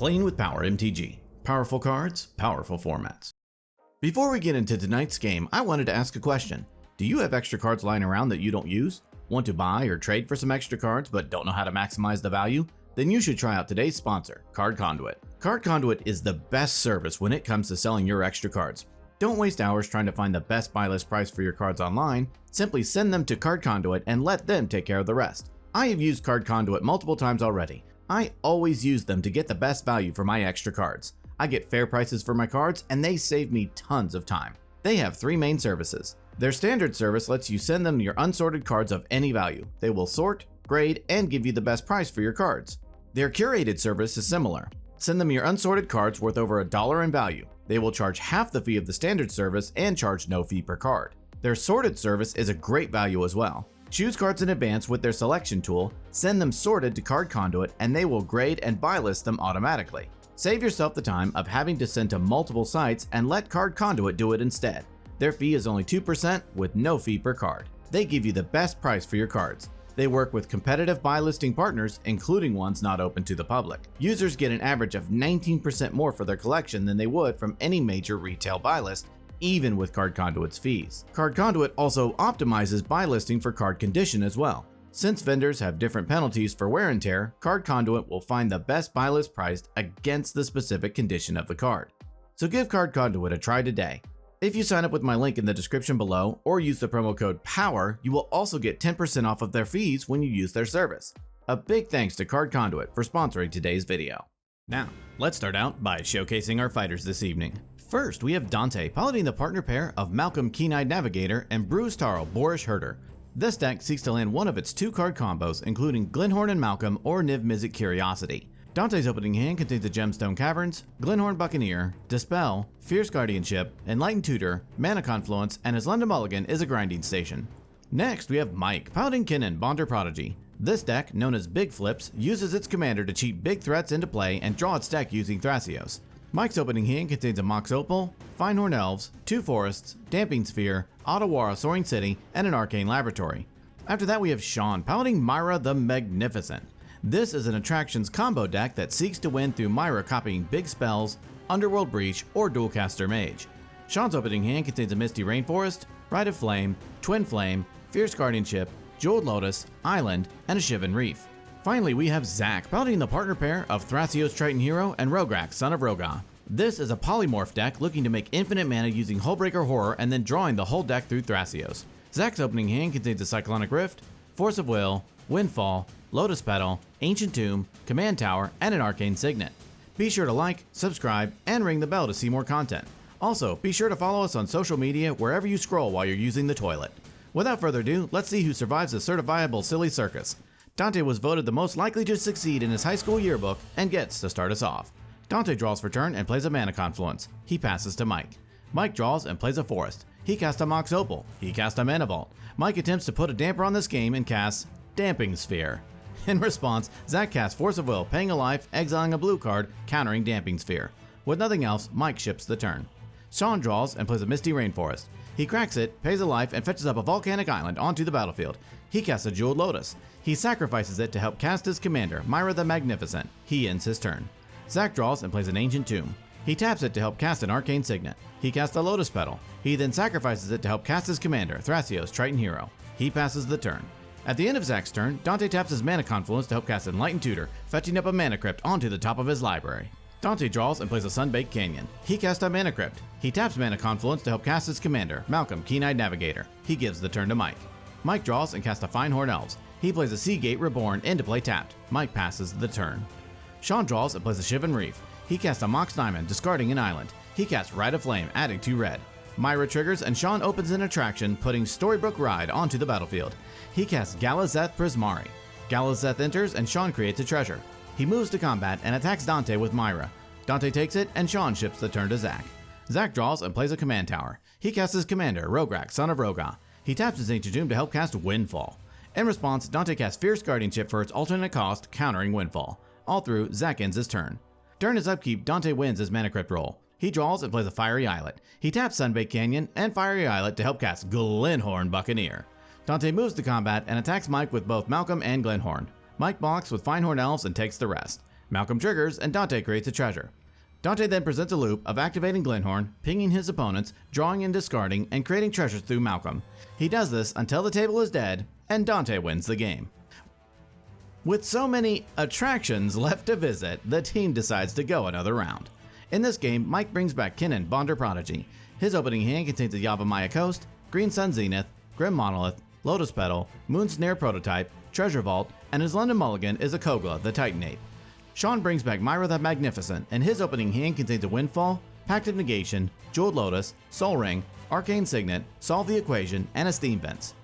Playing with Power MTG. Powerful cards, powerful formats. Before we get into tonight's game, I wanted to ask a question. Do you have extra cards lying around that you don't use? Want to buy or trade for some extra cards but don't know how to maximize the value? Then you should try out today's sponsor, Card Conduit. Card Conduit is the best service when it comes to selling your extra cards. Don't waste hours trying to find the best buy list price for your cards online. Simply send them to Card Conduit and let them take care of the rest. I have used Card Conduit multiple times already. I always use them to get the best value for my extra cards. I get fair prices for my cards and they save me tons of time. They have three main services. Their standard service lets you send them your unsorted cards of any value. They will sort, grade, and give you the best price for your cards. Their curated service is similar. Send them your unsorted cards worth over $1 in value. They will charge half the fee of the standard service and charge no fee per card. Their sorted service is a great value as well. Choose cards in advance with their selection tool, send them sorted to Card Conduit, and they will grade and buy list them automatically. Save yourself the time of having to send to multiple sites and let Card Conduit do it instead. Their fee is only 2% with no fee per card. They give you the best price for your cards. They work with competitive buy listing partners, including ones not open to the public. Users get an average of 19% more for their collection than they would from any major retail buy list, even with Card Conduit's fees. Card Conduit also optimizes buy listing for card condition as well. Since vendors have different penalties for wear and tear, Card Conduit will find the best buy list priced against the specific condition of the card. So give Card Conduit a try today. If you sign up with my link in the description below or use the promo code POWER, you will also get 10% off of their fees when you use their service. A big thanks to Card Conduit for sponsoring today's video. Now, let's start out by showcasing our fighters this evening. First, we have Dante piloting the partner pair of Malcolm Keen-Eyed Navigator and Bruse Boorish Herder. This deck seeks to land one of its two card combos, including Glenhorn and Malcolm or Niv Mizzet Curiosity. Dante's opening hand contains the Gemstone Caverns, Glenhorn Buccaneer, Dispel, Fierce Guardianship, Enlightened Tutor, Mana Confluence, and his London Mulligan is a grinding station. Next, we have Mike piloting Kinnan, Bonder Prodigy. This deck, known as Big Flips, uses its commander to cheat big threats into play and draw its deck using Thrasios. Mike's opening hand contains a Mox Opal, Finehorn Elves, 2 Forests, Damping Sphere, Ottawara Soaring City, and an Arcane Laboratory. After that, we have Sean piloting Myra the Magnificent. This is an attractions combo deck that seeks to win through Myra copying big spells, Underworld Breach, or Dualcaster Mage. Sean's opening hand contains a Misty Rainforest, Rite of Flame, Twin Flame, Fierce Guardianship, Jeweled Lotus, Island, and a Shivan Reef. Finally, we have Zach piloting the partner pair of Thrasios Triton Hero and Rograkh, son of Rograkh. This is a polymorph deck looking to make infinite mana using Hullbreaker Horror and then drawing the whole deck through Thrasios. Zach's opening hand contains a Cyclonic Rift, Force of Will, Windfall, Lotus Petal, Ancient Tomb, Command Tower, and an Arcane Signet. Be sure to like, subscribe, and ring the bell to see more content. Also, be sure to follow us on social media wherever you scroll while you're using the toilet. Without further ado, let's see who survives the certifiable silly circus. Dante was voted the most likely to succeed in his high school yearbook and gets to start us off. Dante draws for turn and plays a Mana Confluence. He passes to Mike. Mike draws and plays a Forest. He casts a Mox Opal. He casts a Mana Vault. Mike attempts to put a damper on this game and casts Damping Sphere. In response, Zach casts Force of Will, paying a life, exiling a blue card, countering Damping Sphere. With nothing else, Mike ships the turn. Sean draws and plays a Misty Rainforest. He cracks it, pays a life, and fetches up a Volcanic Island onto the battlefield. He casts a Jeweled Lotus. He sacrifices it to help cast his commander, Myra the Magnificent. He ends his turn. Zach draws and plays an Ancient Tomb. He taps it to help cast an Arcane Signet. He casts a Lotus Petal. He then sacrifices it to help cast his commander, Thrasios Triton Hero. He passes the turn. At the end of Zach's turn, Dante taps his Mana Confluence to help cast Enlightened Tutor, fetching up a Mana Crypt onto the top of his library. Dante draws and plays a Sunbaked Canyon. He casts a Mana Crypt. He taps Mana Confluence to help cast his commander, Malcolm Keen-Eyed Navigator. He gives the turn to Mike. Mike draws and casts a Finehorn Elves. He plays a Seagate Reborn into play tapped. Mike passes the turn. Sean draws and plays a Shivan Reef. He casts a Mox Diamond, discarding an island. He casts Rite of Flame, adding 2 red. Myra triggers and Sean opens an attraction, putting Storybook Ride onto the battlefield. He casts Galazeth Prismari. Galazeth enters and Sean creates a treasure. He moves to combat and attacks Dante with Myra. Dante takes it and Sean ships the turn to Zach. Zach draws and plays a Command Tower. He casts his commander, Rograkh, son of Rograkh. He taps his Ancient Tomb to help cast Windfall. In response, Dante casts Fierce Guardianship for its alternate cost, countering Windfall. All through, Zach ends his turn. During his upkeep, Dante wins his Mana Crypt roll. He draws and plays a Fiery Islet. He taps Sunbaked Canyon and Fiery Islet to help cast Glenhorn Buccaneer. Dante moves to combat and attacks Mike with both Malcolm and Glenhorn. Mike blocks with Finehorn Elves and takes the rest. Malcolm triggers and Dante creates a treasure. Dante then presents a loop of activating Glenhorn, pinging his opponents, drawing and discarding, and creating treasures through Malcolm. He does this until the table is dead, and Dante wins the game. With so many attractions left to visit, the team decides to go another round. In this game, Mike brings back Kinnan, Bonder Prodigy. His opening hand contains a Yavimaya Coast, Green Sun Zenith, Grim Monolith, Lotus Petal, Moon Snare Prototype, Treasure Vault, and his London Mulligan is a Kogla, the Titanate. Sean brings back Myra the Magnificent, and his opening hand contains a Windfall, Pact of Negation, Jeweled Lotus, Soul Ring, Arcane Signet, Solve the Equation, and a Steam Vents.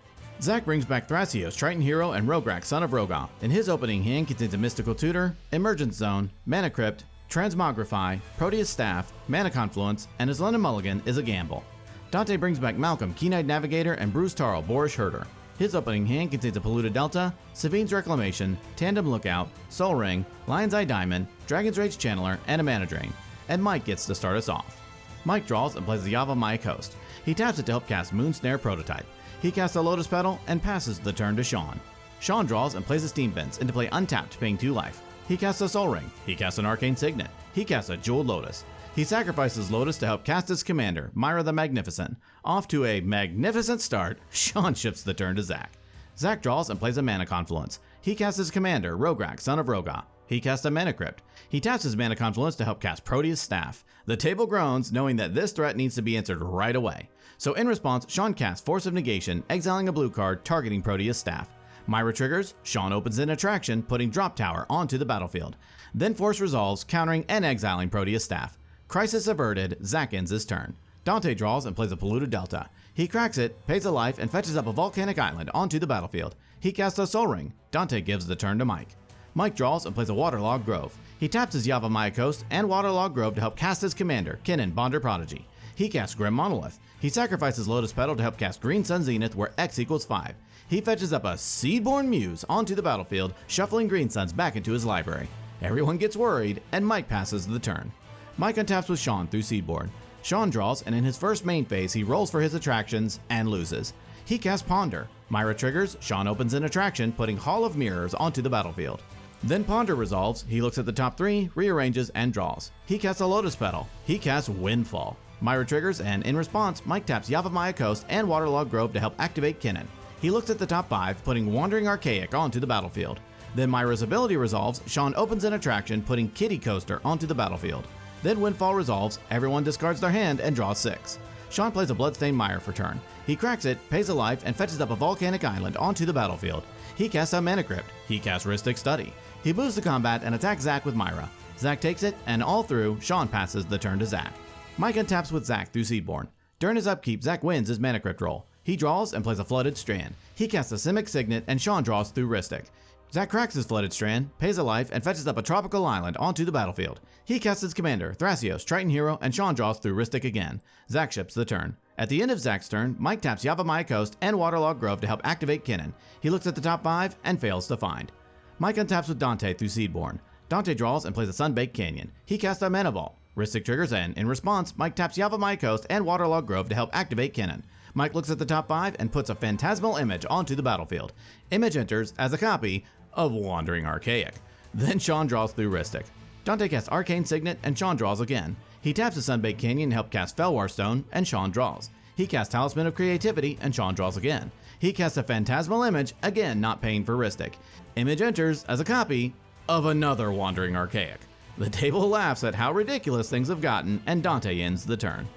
Zach brings back Thrasios, Triton Hero, and Rograkh, Son of Rograkh, and his opening hand contains a Mystical Tutor, Emergence Zone, Mana Crypt, Transmogrify, Proteus Staff, Mana Confluence, and his London Mulligan is a Gamble. Dante brings back Malcolm, Keen-Eyed Navigator, and Bruse Tarl, Boorish Herder. His opening hand contains a Polluted Delta, Savine's Reclamation, Tandem Lookout, Soul Ring, Lion's Eye Diamond, Dragon's Rage Channeler, and a Mana Drain. And Mike gets to start us off. Mike draws and plays the Yavimaya Coast. He taps it to help cast Moon Snare Prototype. He casts a Lotus Petal and passes the turn to Sean. Sean draws and plays a Steam Vents into play untapped, paying 2 life. He casts a Soul Ring. He casts an Arcane Signet. He casts a Jeweled Lotus. He sacrifices Lotus to help cast his commander, Myra the Magnificent. Off to a magnificent start, Sean shifts the turn to Zach. Zach draws and plays a Mana Confluence. He casts his commander, Rograkh, Son of Rograkh. He casts a Mana Crypt. He taps his Mana Confluence to help cast Proteus Staff. The table groans, knowing that this threat needs to be answered right away. So in response, Sean casts Force of Negation, exiling a blue card, targeting Proteus Staff. Myra triggers, Sean opens an attraction, putting Drop Tower onto the battlefield. Then Force resolves, countering and exiling Proteus Staff. Crisis averted, Zach ends his turn. Dante draws and plays a Polluted Delta. He cracks it, pays a life, and fetches up a Volcanic Island onto the battlefield. He casts a Soul Ring. Dante gives the turn to Mike. Mike draws and plays a Waterlogged Grove. He taps his Yavimaya Coast and Waterlogged Grove to help cast his commander, Kinnan, Bonder Prodigy. He casts Grim Monolith. He sacrifices Lotus Petal to help cast Green Sun Zenith, where X equals 5. He fetches up a Seedborn Muse onto the battlefield, shuffling Green Suns back into his library. Everyone gets worried, and Mike passes the turn. Mike untaps with Sean through Seedborn. Sean draws, and in his first main phase, he rolls for his attractions and loses. He casts Ponder. Myra triggers, Sean opens an attraction, putting Hall of Mirrors onto the battlefield. Then Ponder resolves, he looks at the top 3, rearranges, and draws. He casts a Lotus Petal. He casts Windfall. Myra triggers, and in response, Mike taps Yavimaya Coast and Waterlogged Grove to help activate Kinnan. He looks at the top 5, putting Wandering Archaic onto the battlefield. Then Myra's ability resolves, Sean opens an attraction, putting Kitty Coaster onto the battlefield. Then Windfall resolves, everyone discards their hand and draws 6. Sean plays a Bloodstained Myra for turn. He cracks it, pays a life, and fetches up a Volcanic Island onto the battlefield. He casts a Mana Crypt. He casts Rhystic Study. He moves to combat and attacks Zach with Myra. Zach takes it, and all through, Sean passes the turn to Zach. Mike untaps with Zach through Seedborn. During his upkeep, Zach wins his Mana Crypt roll. He draws and plays a Flooded Strand. He casts a Simic Signet, and Sean draws through Rhystic. Zach cracks his Flooded Strand, pays a life, and fetches up a Tropical Island onto the battlefield. He casts his commander, Thrasios, Triton Hero, and Sean draws through Rhystic again. Zach ships the turn. At the end of Zach's turn, Mike taps Yavimaya Coast and Waterlogged Grove to help activate Kinnan. He looks at the top 5 and fails to find. Mike untaps with Dante through Seedborn. Dante draws and plays a Sunbaked Canyon. He casts a Mana Vault. Rhystic triggers, and in response, Mike taps Yavimaya Coast and Waterlogged Grove to help activate Kinnan. Mike looks at the top 5 and puts a Phantasmal Image onto the battlefield. Image enters as a copy of Wandering Archaic. Then Sean draws through Rhystic. Dante casts Arcane Signet, and Sean draws again. He taps a Sunbaked Canyon to help cast Felwar Stone, and Sean draws. He casts Talisman of Creativity, and Sean draws again. He casts a Phantasmal Image, again not paying for Rhystic. Image enters as a copy of another Wandering Archaic. The table laughs at how ridiculous things have gotten, and Dante ends the turn.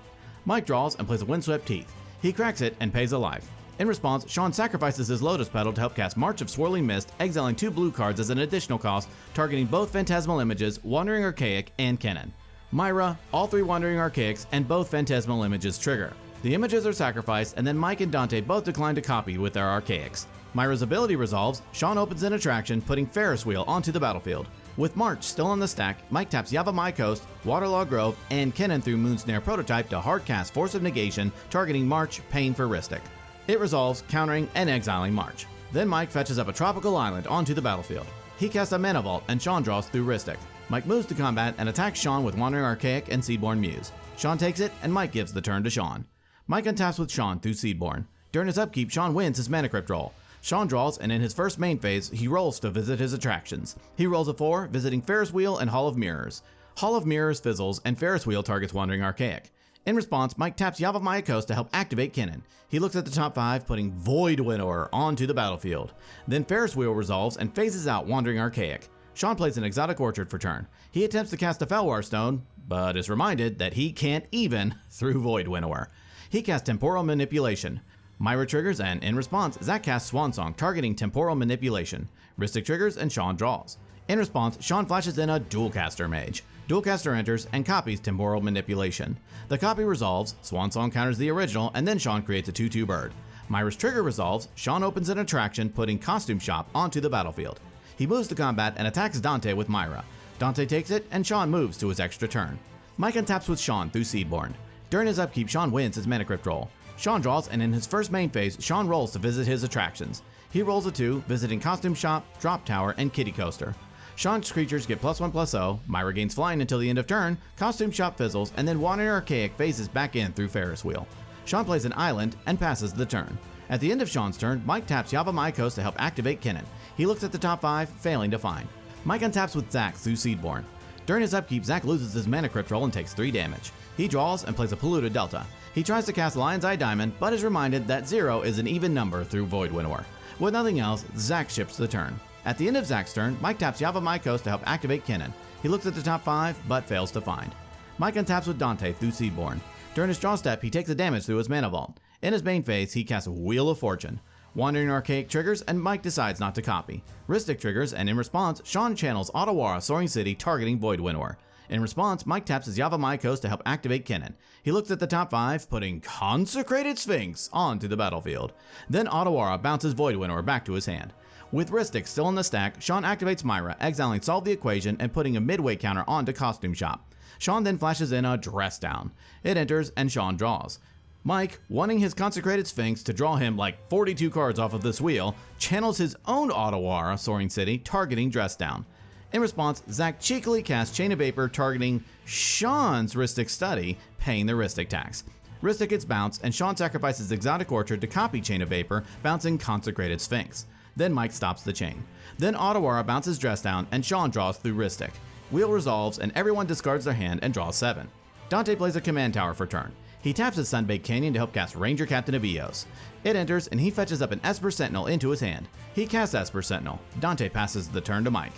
Mike draws and plays a Windswept Teeth. He cracks it and pays a life. In response, Sean sacrifices his Lotus Petal to help cast March of Swirling Mist, exiling 2 blue cards as an additional cost, targeting both Phantasmal Images, Wandering Archaic, and Kinnan. Myra, all 3 Wandering Archaics, and both Phantasmal Images trigger. The images are sacrificed, and then Mike and Dante both decline to copy with their Archaics. Myra's ability resolves, Sean opens an attraction, putting Ferris Wheel onto the battlefield. With March still on the stack, Mike taps Yavimaya Coast, Waterlogged Grove, and Kinnan through Moonsnare Prototype to hardcast Force of Negation, targeting March, paying for Rhystic. It resolves, countering and exiling March. Then Mike fetches up a Tropical Island onto the battlefield. He casts a Mana Vault, and Sean draws through Rhystic. Mike moves to combat and attacks Sean with Wandering Archaic and Seedborn Muse. Sean takes it, and Mike gives the turn to Sean. Mike untaps with Sean through Seedborn. During his upkeep, Sean wins his Mana Crypt roll. Sean draws, and in his first main phase, he rolls to visit his attractions. He rolls a 4, visiting Ferris Wheel and Hall of Mirrors. Hall of Mirrors fizzles, and Ferris Wheel targets Wandering Archaic. In response, Mike taps Yavimaya Coast to help activate Kinnan. He looks at the top 5, putting Void Winnower onto the battlefield. Then Ferris Wheel resolves and phases out Wandering Archaic. Sean plays an Exotic Orchard for turn. He attempts to cast a Felwar Stone, but is reminded that he can't even through Void Winnower. He casts Temporal Manipulation. Myra triggers, and in response, Zach casts Swan Song, targeting Temporal Manipulation. Rhystic triggers, and Sean draws. In response, Sean flashes in a Dualcaster Mage. Dualcaster enters and copies Temporal Manipulation. The copy resolves, Swan Song counters the original, and then Sean creates a 2/2 bird. Myra's trigger resolves, Sean opens an attraction, putting Costume Shop onto the battlefield. He moves to combat and attacks Dante with Myra. Dante takes it, and Sean moves to his extra turn. Mike untaps with Sean through Seedborn. During his upkeep, Sean wins his Mana Crypt roll. Sean draws, and in his first main phase, Sean rolls to visit his attractions. He rolls a 2, visiting Costume Shop, Drop Tower, and Kitty Coaster. Sean's creatures get +1/+0, Myra gains flying until the end of turn, Costume Shop fizzles, and then Wandering Archaic phases back in through Ferris Wheel. Sean plays an island and passes the turn. At the end of Sean's turn, Mike taps Yavimaya Coast to help activate Kinnan. He looks at the top 5, failing to find. Mike untaps with Zach through Seedborn. During his upkeep, Zach loses his Mana Crypt roll and takes 3 damage. He draws and plays a Polluted Delta. He tries to cast Lion's Eye Diamond, but is reminded that 0 is an even number through Void Winnower. With nothing else, Zach ships the turn. At the end of Zach's turn, Mike taps Yavimaya Coast to help activate Kinnan. He looks at the top 5, but fails to find. Mike untaps with Dante through Seedborn. During his draw step, he takes a damage through his Mana Vault. In his main phase, he casts Wheel of Fortune. Wandering Archaic triggers, and Mike decides not to copy. Rhystic triggers, and in response, Sean channels Otawara Soaring City, targeting Void Winnower. In response, Mike taps his Yavimaya Coast to help activate Kinnan. He looks at the top 5, putting Consecrated Sphinx onto the battlefield. Then Otawara bounces Void Winnower back to his hand. With Rhystic still in the stack, Sean activates Myra, exiling Solve the Equation and putting a midway counter onto Costume Shop. Sean then flashes in a Dress Down. It enters, and Sean draws. Mike, wanting his Consecrated Sphinx to draw him like 42 cards off of this wheel, channels his own Otawara Soaring City, targeting Dress Down. In response, Zach cheekily casts Chain of Vapor, targeting Sean's Rhystic Study, paying the Rhystic tax. Rhystic gets bounced, and Sean sacrifices Exotic Orchard to copy Chain of Vapor, bouncing Consecrated Sphinx. Then Mike stops the chain. Then Otawara bounces Dress Down, and Sean draws through Rhystic. Wheel resolves, and everyone discards their hand and draws 7. Dante plays a Command Tower for turn. He taps his Sunbaked Canyon to help cast Ranger Captain of Eos. It enters, and he fetches up an Esper Sentinel into his hand. He casts Esper Sentinel. Dante passes the turn to Mike.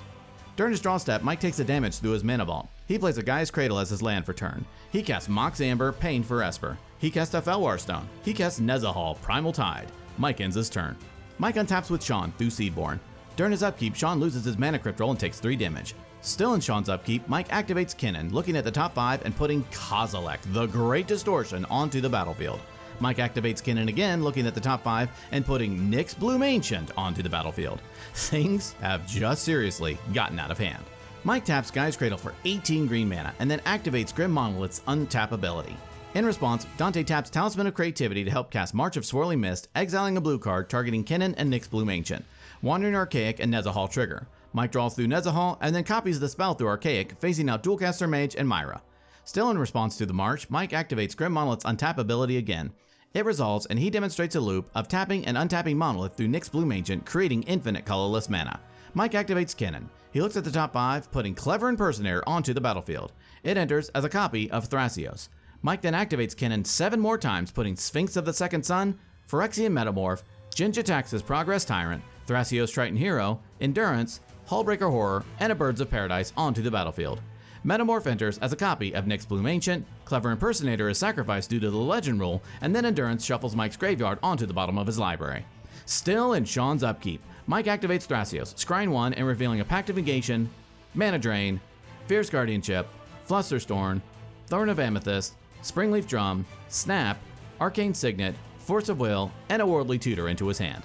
During his draw step, Mike takes the damage through his Mana Vault. He plays a Gaia's Cradle as his land for turn. He casts Mox Amber, paying for Esper. He casts a Felwar Stone. He casts Nezahal, Primal Tide. Mike ends his turn. Mike untaps with Sean through Seedborn. During his upkeep, Sean loses his Mana Crypt roll and takes 3 damage. Still in Sean's upkeep, Mike activates Kinnan, looking at the top 5 and putting Kozilek, the Great Distortion, onto the battlefield. Mike activates Kinnan again, looking at the top 5 and putting Nyx Bloom Ancient onto the battlefield. Things have just seriously gotten out of hand. Mike taps Gaia's Cradle for 18 green mana and then activates Grim Monolith's untap ability. In response, Dante taps Talisman of Creativity to help cast March of Swirling Mist, exiling a blue card, targeting Kinnan and Nyx Bloom Ancient. Wandering Archaic and Nezahal trigger. Mike draws through Nezahal and then copies the spell through Archaic, phasing out Dualcaster Mage and Myra. Still in response to the March, Mike activates Grim Monolith's untap ability again. It resolves, and he demonstrates a loop of tapping and untapping Monolith through Nyx Bloom Ancient, creating infinite colorless mana. Mike activates Kinnan. He looks at the top 5, putting Clever Impersonator onto the battlefield. It enters as a copy of Thrasios. Mike then activates Kinnan 7 more times, putting Sphinx of the Second Sun, Phyrexian Metamorph, Jin-Gitaxia's Progress Tyrant, Thrasios Triton Hero, Endurance, Hullbreaker Horror, and a Birds of Paradise onto the battlefield. Metamorph enters as a copy of Nyx Bloom Ancient, Clever Impersonator is sacrificed due to the Legend rule, and then Endurance shuffles Mike's graveyard onto the bottom of his library. Still in Sean's upkeep, Mike activates Thrasios, scrying 1 and revealing a Pact of Negation, Mana Drain, Fierce Guardianship, Flusterstorm, Thorn of Amethyst, Springleaf Drum, Snap, Arcane Signet, Force of Will, and a Worldly Tutor into his hand.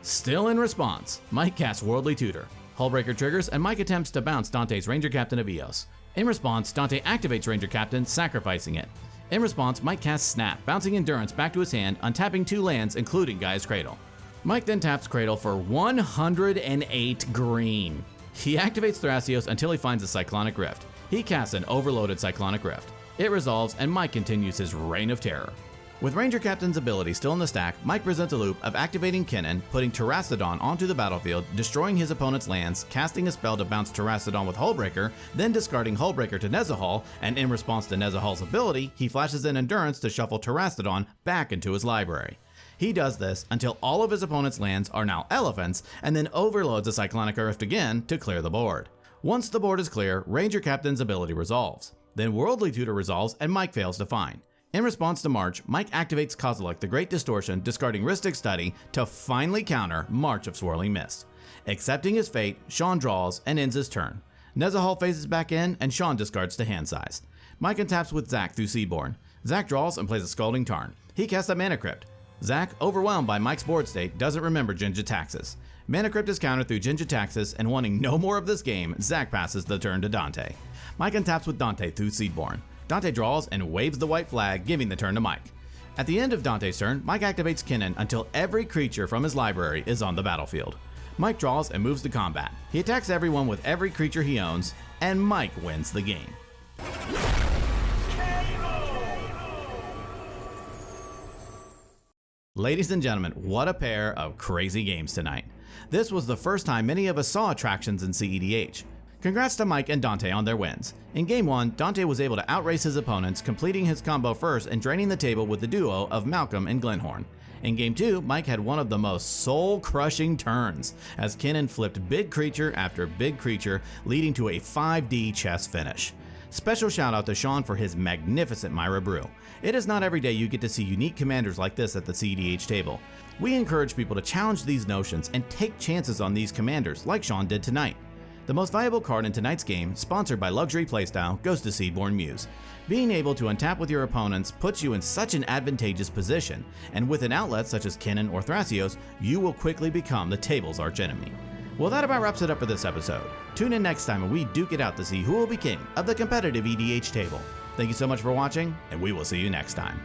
Still in response, Mike casts Worldly Tutor. Hullbreaker triggers, and Mike attempts to bounce Dante's Ranger Captain of Eos. In response, Dante activates Ranger Captain, sacrificing it. In response, Mike casts Snap, bouncing Endurance back to his hand, untapping 2 lands, including Gaia's Cradle. Mike then taps Cradle for 108 green. He activates Thrasios until he finds a Cyclonic Rift. He casts an overloaded Cyclonic Rift. It resolves, and Mike continues his reign of terror. With Ranger Captain's ability still in the stack, Mike presents a loop of activating Kinnan, putting Terrastodon onto the battlefield, destroying his opponent's lands, casting a spell to bounce Terrastodon with Hullbreaker, then discarding Hullbreaker to Nezahal, and in response to Nezahal's ability, he flashes in Endurance to shuffle Terrastodon back into his library. He does this until all of his opponent's lands are now elephants, and then overloads a Cyclonica Rift again to clear the board. Once the board is clear, Ranger Captain's ability resolves. Then Worldly Tutor resolves and Mike fails to find. In response to March, Mike activates Kozilek the Great Distortion, discarding Rhystic Study to finally counter March of Swirling Mist. Accepting his fate, Sean draws and ends his turn. Nezahal phases back in and Sean discards to hand size. Mike untaps with Zach through Seaborn. Zach draws and plays a Scalding Tarn. He casts a Mana Crypt. Zach, overwhelmed by Mike's board state, doesn't remember Jin-Gitaxias. Mana Crypt is countered through Jin-Gitaxias, and wanting no more of this game, Zach passes the turn to Dante. Mike untaps with Dante through Seedborn. Dante draws and waves the white flag, giving the turn to Mike. At the end of Dante's turn, Mike activates Kinnan until every creature from his library is on the battlefield. Mike draws and moves to combat. He attacks everyone with every creature he owns, and Mike wins the game. Ladies and gentlemen, what a pair of crazy games tonight. This was the first time many of us saw attractions in CEDH. Congrats to Mike and Dante on their wins. In Game 1, Dante was able to outrace his opponents, completing his combo first and draining the table with the duo of Malcolm and Glenhorn. In Game 2, Mike had one of the most soul-crushing turns, as Kinnan flipped big creature after big creature, leading to a 5D chess finish. Special shout out to Sean for his magnificent Myra brew. It is not every day you get to see unique commanders like this at the CEDH table. We encourage people to challenge these notions and take chances on these commanders like Sean did tonight. The most valuable card in tonight's game, sponsored by Luxury Playstyle, goes to Seedborn Muse. Being able to untap with your opponents puts you in such an advantageous position, and with an outlet such as Kinnan or Thrasios, you will quickly become the table's archenemy. Well, that about wraps it up for this episode. Tune in next time when we duke it out to see who will be king of the competitive EDH table. Thank you so much for watching, and we will see you next time.